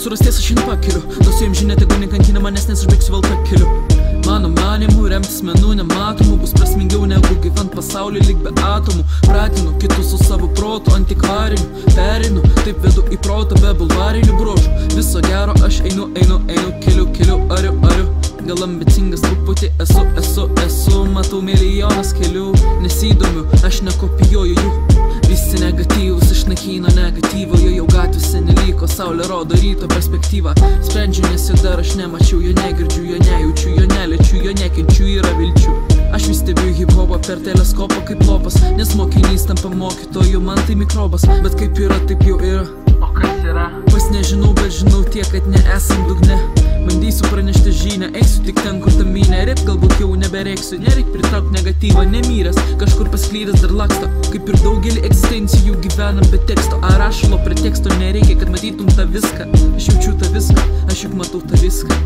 surasties aš nepakeliu. Duosiu jums žinia, tegu nekankina manęs, nes aš baigsiu vėl tą keliu. Mano manimu, remtis menu nematomu bus prasmingiau negu gyvent pasaulį lyg be atomų. Pratinu kitus su savo protu antikvariniu, perinu, taip vedu į protą be bulvarinių bruožų. Viso gero aš einu, keliu, ariu. Gal ambicingas truputį esu, matau milijonas kelių. Nesidomiu, aš nekopijuoju jų. Visi negatyvus išnaikino negatyvo, jau gatvėse neliko, saulė rodo ryto perspektyvą. Sprendžiu, nes jo dar aš nemačiau, jo negirdžiu, jo nejaučiu, jo neliečiu, jo nekenčiu, yra vilčių. Aš vis stebiu hip-hopą per teleskopą kaip lopas, nes mokinys tampa mokytoju, man tai mikrobas. Bet kaip yra, taip jau yra. O kas yra? Pas nežinau, bet žinau tiek, kad nesam dugne. Bandysiu pranešti žinią, eisiu tik ten, kur ta minė. Rep galbūt jau nebereiksiu, nereik pritrauk negatyvą. Nemyręs, kažkur pasklydęs dar laksto. Kaip ir daugelį egzistencijų gyvenam be teksto. Ar rašalo preteksto nereikia, kad matytum tą viską. Aš jaučiu tą viską, aš juk matau tą viską.